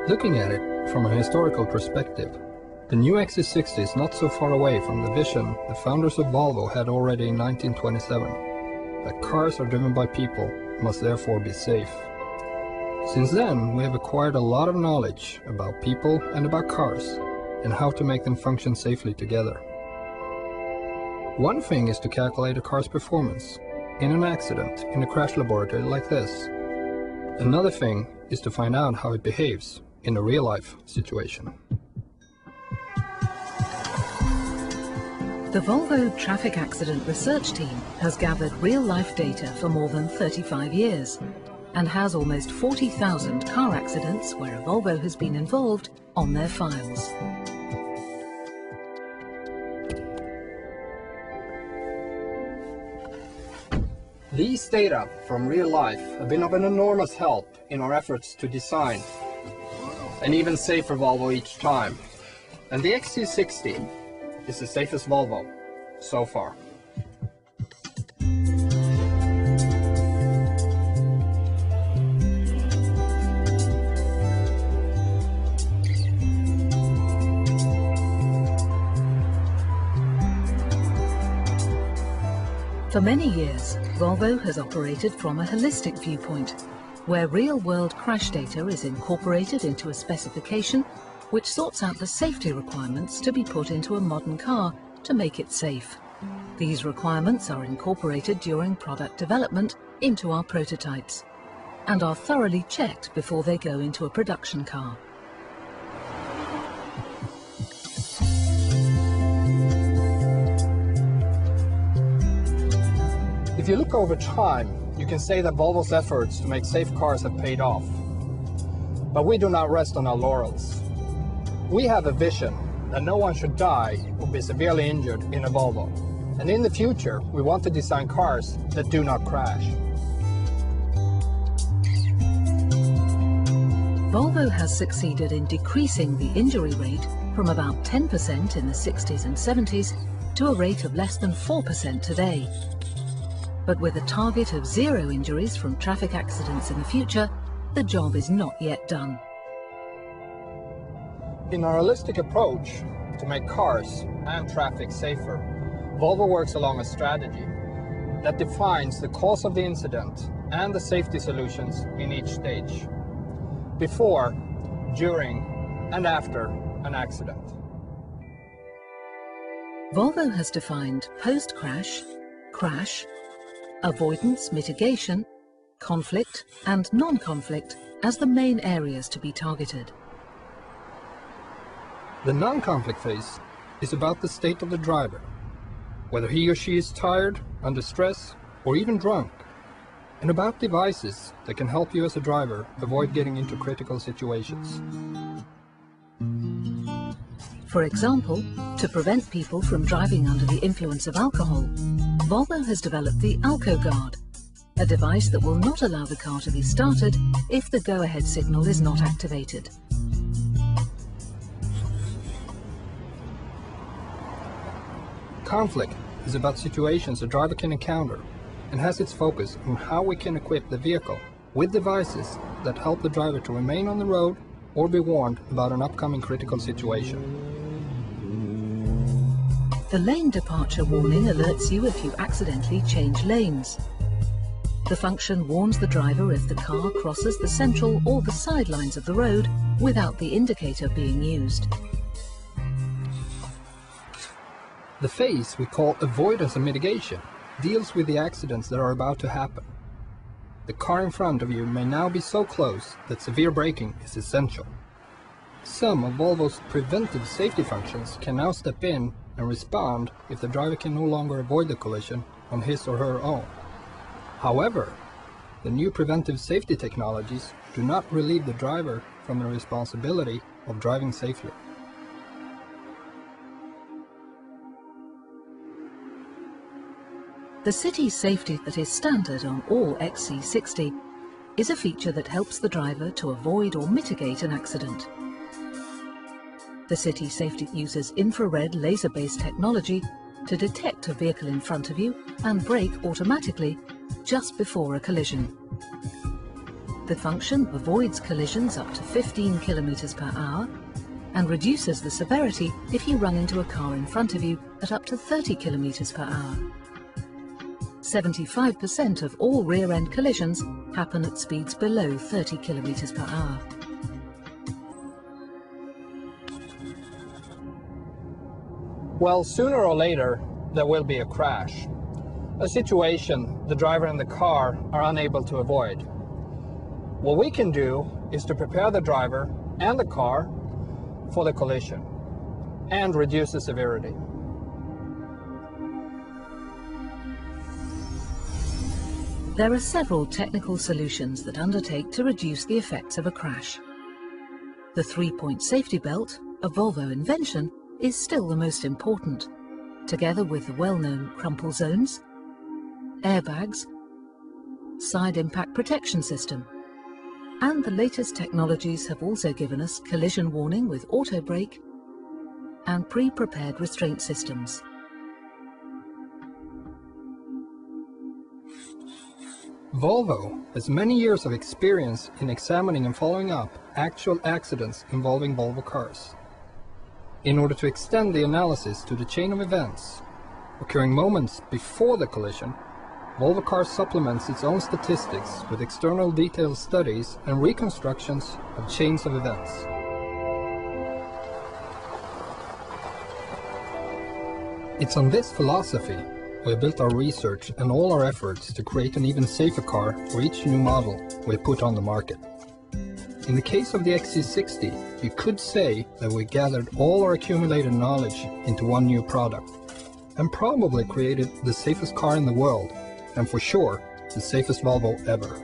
Looking at it from a historical perspective, the new XC60 is not so far away from the vision the founders of Volvo had already in 1927, that cars are driven by people and must therefore be safe. Since then, we have acquired a lot of knowledge about people and about cars, and how to make them function safely together. One thing is to calculate a car's performance in an accident in a crash laboratory like this. Another thing is to find out how it behaves in a real-life situation. The Volvo Traffic Accident Research Team has gathered real-life data for more than 35 years and has almost 40,000 car accidents where a Volvo has been involved on their files. These data from real life have been of an enormous help in our efforts to design an even safer Volvo each time. And the XC60 is the safest Volvo so far. For many years, Volvo has operated from a holistic viewpoint, where real-world crash data is incorporated into a specification which sorts out the safety requirements to be put into a modern car to make it safe. These requirements are incorporated during product development into our prototypes and are thoroughly checked before they go into a production car. If you look over time, you can say that Volvo's efforts to make safe cars have paid off. But we do not rest on our laurels. We have a vision that no one should die or be severely injured in a Volvo. And in the future, we want to design cars that do not crash. Volvo has succeeded in decreasing the injury rate from about 10% in the 60s and 70s to a rate of less than 4% today. But with a target of 0 injuries from traffic accidents in the future, the job is not yet done. In our holistic approach to make cars and traffic safer, Volvo works along a strategy that defines the cause of the incident and the safety solutions in each stage, before, during, and after an accident. Volvo has defined post-crash, crash, avoidance, mitigation, conflict and non-conflict as the main areas to be targeted. The non-conflict phase is about the state of the driver, whether he or she is tired, under stress, or even drunk, and about devices that can help you as a driver avoid getting into critical situations. For example, to prevent people from driving under the influence of alcohol, Volvo has developed the AlcoGuard, a device that will not allow the car to be started if the go-ahead signal is not activated. Conflict is about situations a driver can encounter and has its focus on how we can equip the vehicle with devices that help the driver to remain on the road or be warned about an upcoming critical situation. The lane departure warning alerts you if you accidentally change lanes. The function warns the driver if the car crosses the central or the sidelines of the road without the indicator being used. The phase we call avoidance and mitigation deals with the accidents that are about to happen. The car in front of you may now be so close that severe braking is essential. Some of Volvo's preventive safety functions can now step in and respond if the driver can no longer avoid the collision on his or her own. However, the new preventive safety technologies do not relieve the driver from the responsibility of driving safely. The city safety that is standard on all XC60 is a feature that helps the driver to avoid or mitigate an accident. The city safety uses infrared laser-based technology to detect a vehicle in front of you and brake automatically just before a collision. The function avoids collisions up to 15 kilometers per hour and reduces the severity if you run into a car in front of you at up to 30 kilometers per hour. 75% of all rear-end collisions happen at speeds below 30 kilometers per hour. Well, sooner or later, there will be a crash. A situation the driver and the car are unable to avoid. What we can do is to prepare the driver and the car for the collision and reduce the severity. There are several technical solutions that undertake to reduce the effects of a crash. The three-point safety belt, a Volvo invention, is still the most important, together with the well-known crumple zones, airbags, side impact protection system, and the latest technologies have also given us collision warning with auto brake and pre-prepared restraint systems. Volvo has many years of experience in examining and following up actual accidents involving Volvo cars. In order to extend the analysis to the chain of events occurring moments before the collision, Volvo Cars supplements its own statistics with external detailed studies and reconstructions of chains of events. It's on this philosophy we have built our research and all our efforts to create an even safer car for each new model we put on the market. In the case of the XC60, you could say that we gathered all our accumulated knowledge into one new product and probably created the safest car in the world, and for sure, the safest Volvo ever.